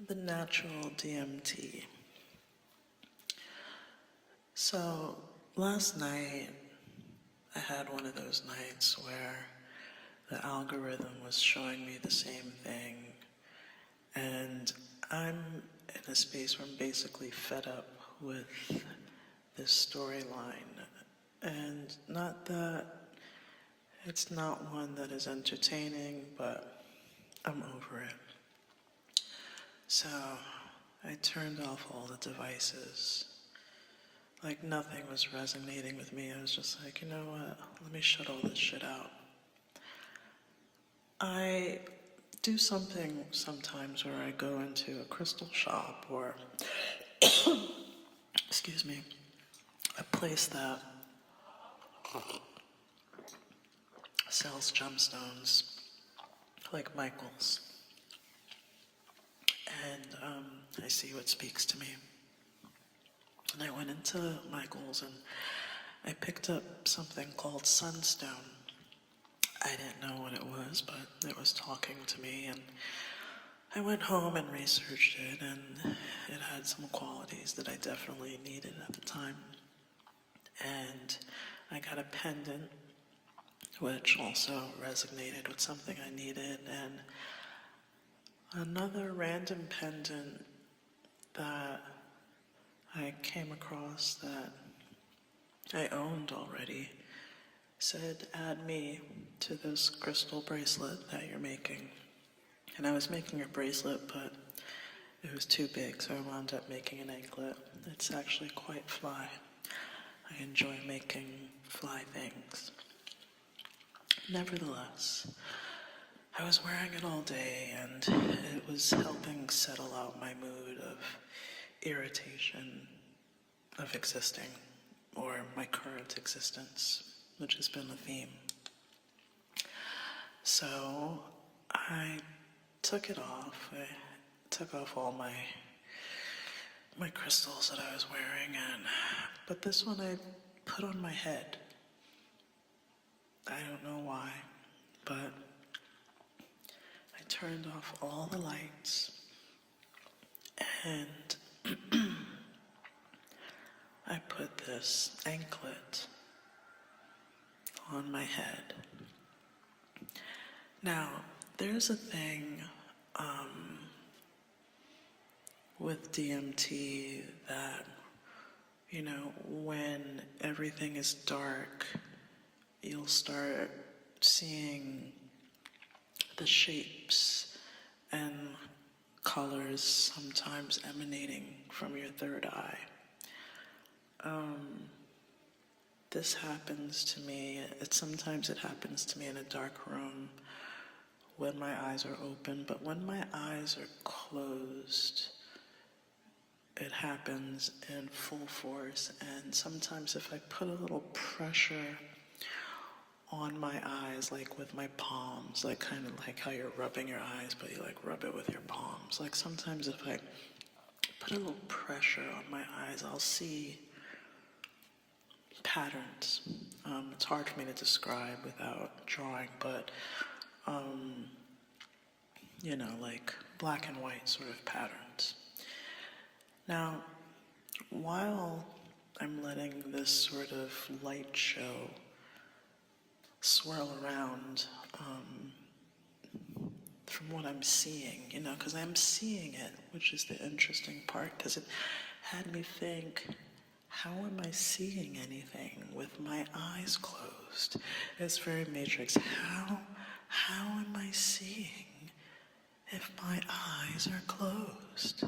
the natural DMT. So last night, I had one of those nights where the algorithm was showing me the same thing, and I'm in a space where I'm basically fed up with this storyline. And not that it's not one that is entertaining, but I'm over it. So I turned off all the devices. Like nothing was resonating with me. I was just like, you know what? Let me shut all this shit out. I do something sometimes where I go into a crystal shop or, excuse me, a place that sells gemstones, like Michael's. And I see what speaks to me. And I went into Michael's and I picked up something called Sunstone. I didn't know what it was, but it was talking to me, and I went home and researched it, and it had some qualities that I definitely needed at the time. And I got a pendant, which also resonated with something I needed, and another random pendant that I came across that I owned already said, add me to this crystal bracelet that you're making. And I was making a bracelet, but it was too big, so I wound up making an anklet. It's actually quite fly. I enjoy making fly things. Nevertheless, I was wearing it all day, and it was helping settle out my mood of irritation of existing, or my current existence, which has been a theme. So I took it off. I took off all my crystals that I was wearing, but this one I put on my head. I don't know why, but I turned off all the lights, and I put this anklet on my head. Now, there's a thing with DMT that, you know, when everything is dark, you'll start seeing the shapes and colors sometimes emanating from your third eye. This happens to me, sometimes it happens to me in a dark room when my eyes are open, but when my eyes are closed, it happens in full force. And sometimes if I put a little pressure on my eyes, like with my palms, like kind of like how you're rubbing your eyes, but you like rub it with your palms. Like sometimes if I put a little pressure on my eyes, I'll see patterns. It's hard for me to describe without drawing, but you know, like black and white sort of patterns. Now, while I'm letting this sort of light show swirl around from what I'm seeing, you know, because I'm seeing it, which is the interesting part, because it had me think, how am I seeing anything with my eyes closed? It's very Matrix. How am I seeing if my eyes are closed?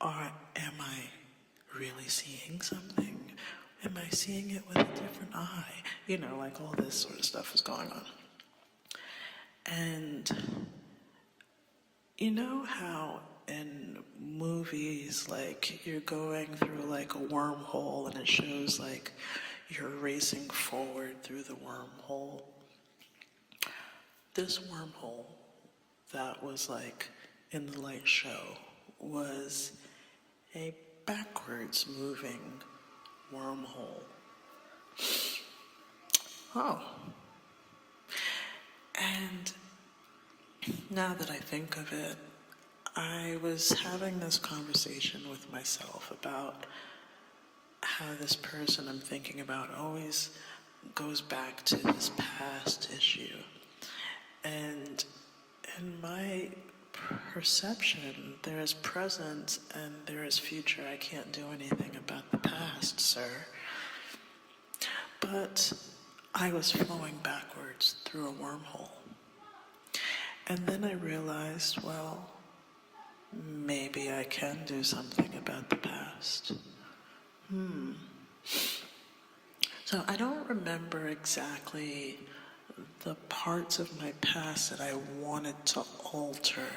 Or am I really seeing something? Am I seeing it with a different eye? You know, like all this sort of stuff is going on. And you know how in movies, like, you're going through like a wormhole and it shows like you're racing forward through the wormhole? This wormhole that was like in the light show was a backwards moving wormhole. Oh. And now that I think of it, I was having this conversation with myself about how this person I'm thinking about always goes back to this past issue. And in my perception, there is present and there is future. I can't do anything about the past, sir. But I was flowing backwards through a wormhole. And then I realized, well, maybe I can do something about the past. So I don't remember exactly the parts of my past that I wanted to alter,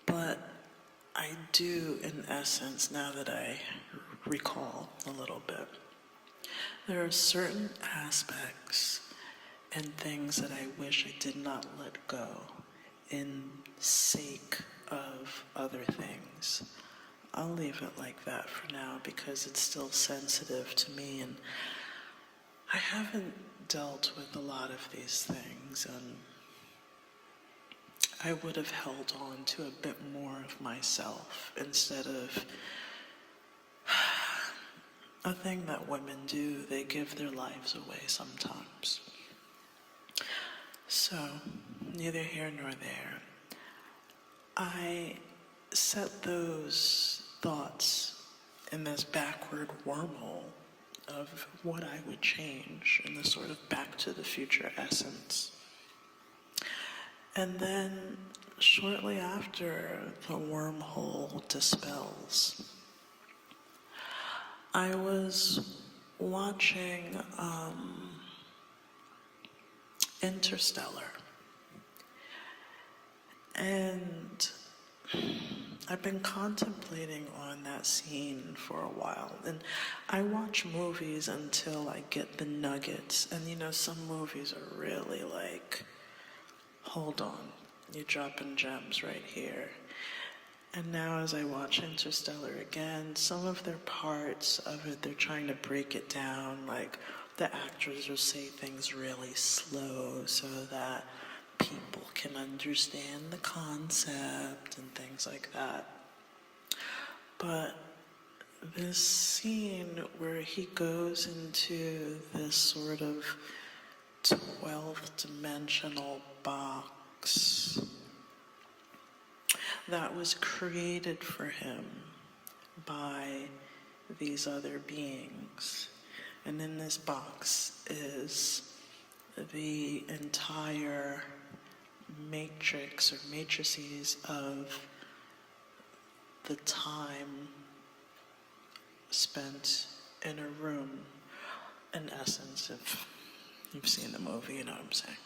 but I do, in essence, now that I recall a little bit. There are certain aspects and things that I wish I did not let go in sake of other things. I'll leave it like that for now because it's still sensitive to me, and I haven't dealt with a lot of these things, and I would have held on to a bit more of myself instead of a thing that women do. They give their lives away sometimes. So, neither here nor there. I set those thoughts in this backward wormhole of what I would change in the sort of back to the future essence. And then shortly after the wormhole dispels, I was watching Interstellar. And I've been contemplating on that scene for a while, and I watch movies until I get the nuggets, and some movies are really like, hold on, you're dropping gems right here. And now as I watch Interstellar again, some of their parts of it, they're trying to break it down, like the actors will say things really slow so that people can understand the concept and things like that. But this scene where he goes into this sort of 12th dimensional box that was created for him by these other beings. And in this box is the entire matrix or matrices of the time spent in a room. In essence, if you've seen the movie, you know what I'm saying.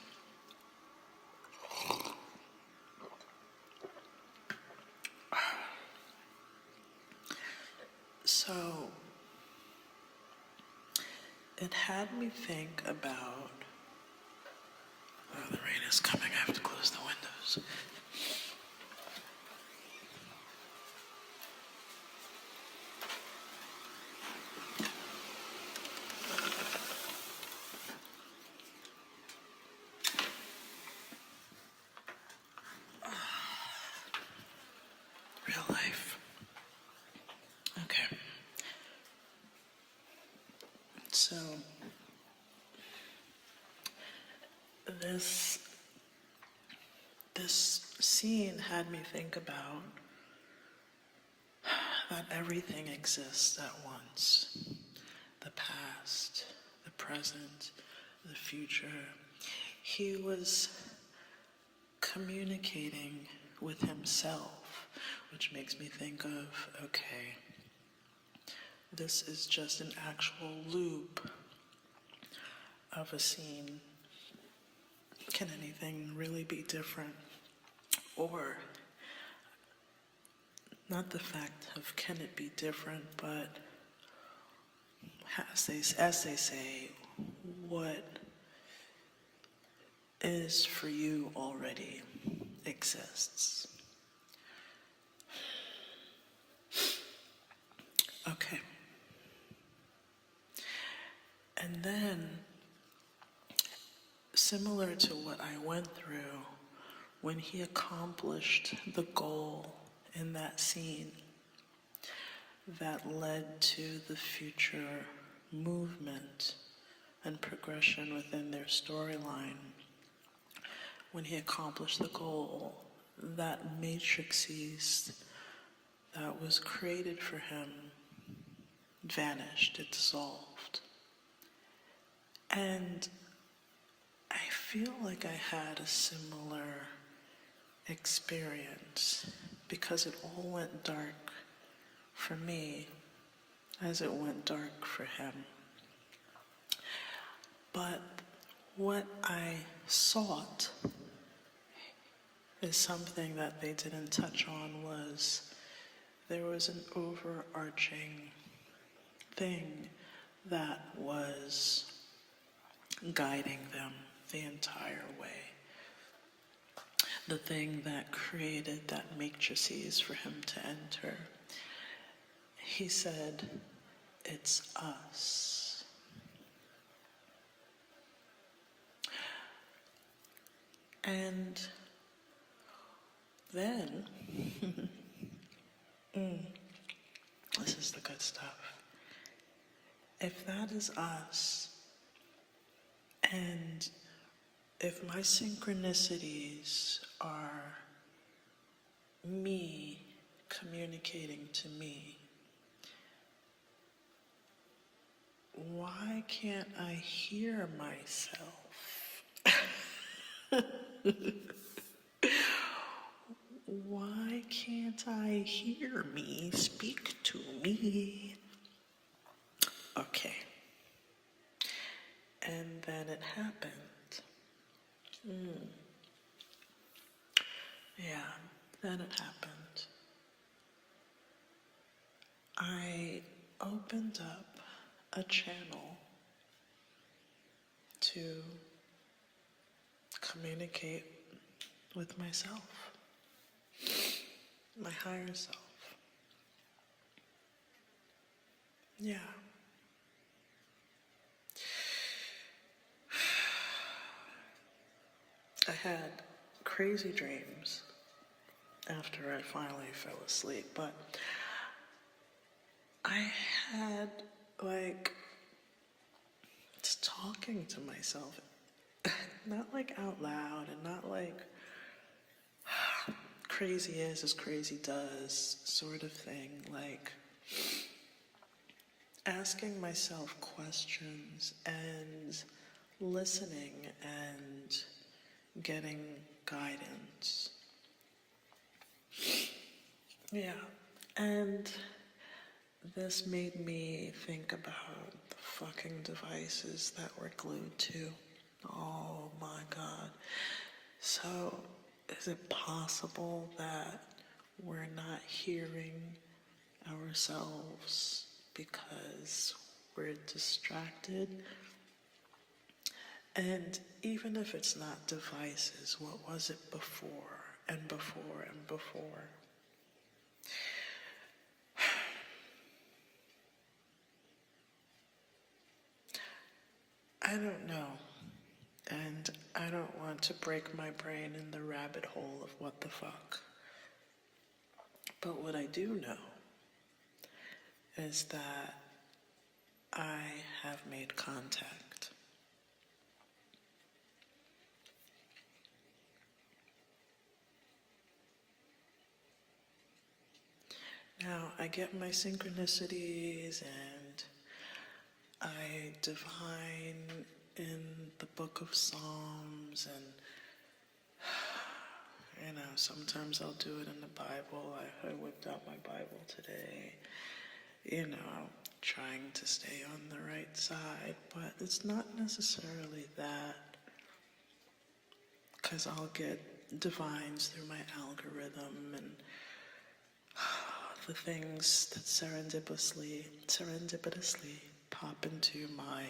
So, it had me think about, oh, the rain is coming, I have to close the windows. Real life. Okay. So, this scene had me think about that everything exists at once. The past, the present, the future. He was communicating with himself, which makes me think of, okay, this is just an actual loop of a scene. Can anything really be different? Or, not the fact of can it be different, but as they say, what is for you already exists. Okay. And then, similar to what I went through when he accomplished the goal in that scene that led to the future movement and progression within their storyline, when he accomplished the goal, that matrices that was created for him vanished, it dissolved. And I feel like I had a similar experience because it all went dark for me as it went dark for him. But what I sought is something that they didn't touch on. Was there was an overarching thing that was guiding them the entire way. The thing that created that matrices for him to enter. He said, "It's us." And then, this is the good stuff. If that is us, and if my synchronicities are me communicating to me, why can't I hear myself? Why can't I hear me speak to me? Okay. And then it happened. Yeah, then it happened. I opened up a channel to communicate with myself, my higher self. Yeah. I had crazy dreams after I finally fell asleep, but I had, just talking to myself, not out loud and not crazy is as crazy does sort of thing, asking myself questions and listening and getting guidance. Yeah, and this made me think about the fucking devices that we're glued to. Oh my God. So, is it possible that we're not hearing ourselves because we're distracted? And even if it's not devices, what was it before and before and before? I don't know. And I don't want to break my brain in the rabbit hole of what the fuck. But what I do know is that I have made contact. Now, I get my synchronicities and I divine in the book of Psalms, and sometimes I'll do it in the Bible. I whipped out my Bible today, trying to stay on the right side, but it's not necessarily that, because I'll get divines through my algorithm and the things that serendipitously pop into my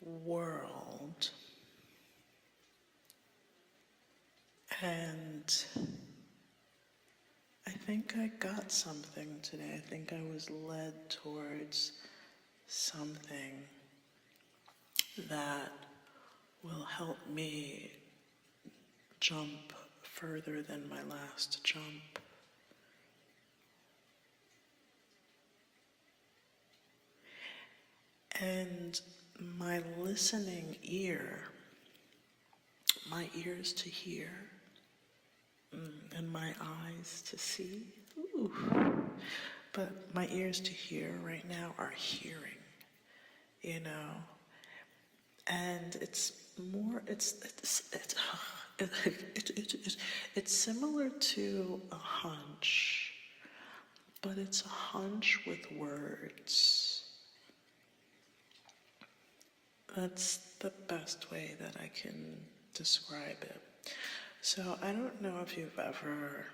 world. And I think I got something today. I think I was led towards something that will help me jump further than my last jump. And my listening ear, my ears to hear, and my eyes to see, ooh. But my ears to hear right now are hearing, you know, and it's more, it's similar to a hunch, but it's a hunch with words. That's the best way that I can describe it. So I don't know if you've ever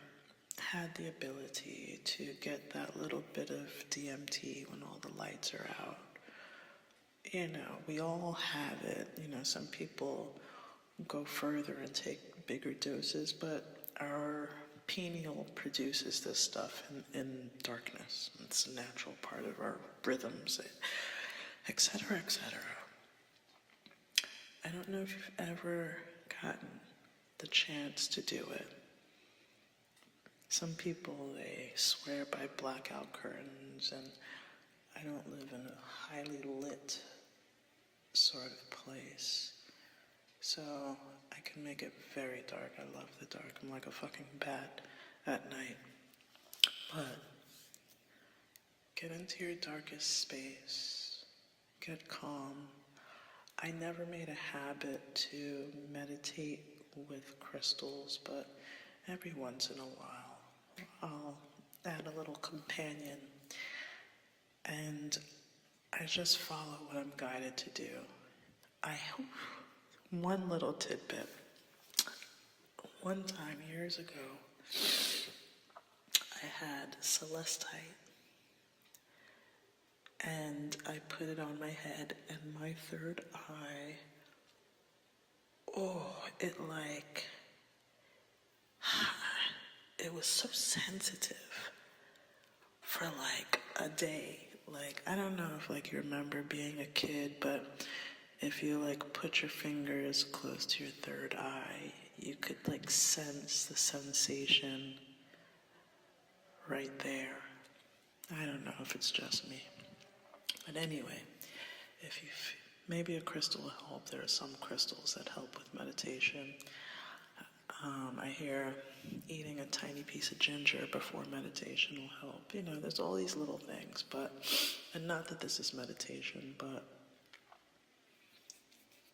had the ability to get that little bit of DMT when all the lights are out. You know, we all have it. You know, some people go further and take bigger doses, but our pineal produces this stuff in darkness. It's a natural part of our rhythms, etc., etc. I don't know if you've ever gotten the chance to do it. Some people, they swear by blackout curtains, and I don't live in a highly lit sort of place. So I can make it very dark. I love the dark. I'm like a fucking bat at night. But get into your darkest space. Get calm. I never made a habit to meditate with crystals, but every once in a while I'll add a little companion, and I just follow what I'm guided to do. I hope one little tidbit. One time, years ago, I had celestite, and I put it on my head, and my third eye, it was so sensitive for like a day. Like, I don't know if like you remember being a kid, but if you like put your fingers close to your third eye, you could like sense the sensation right there. I don't know if it's just me. But anyway, if you maybe a crystal will help. There are some crystals that help with meditation. I hear eating a tiny piece of ginger before meditation will help. You know, there's all these little things, and not that this is meditation, but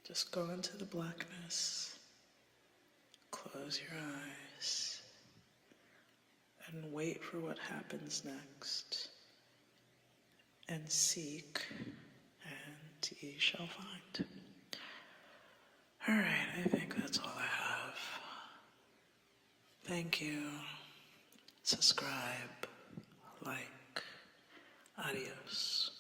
just go into the blackness, close your eyes, and wait for what happens next, and seek, and ye shall find. All right, I think that's all I have. Thank you. Subscribe, like, adios.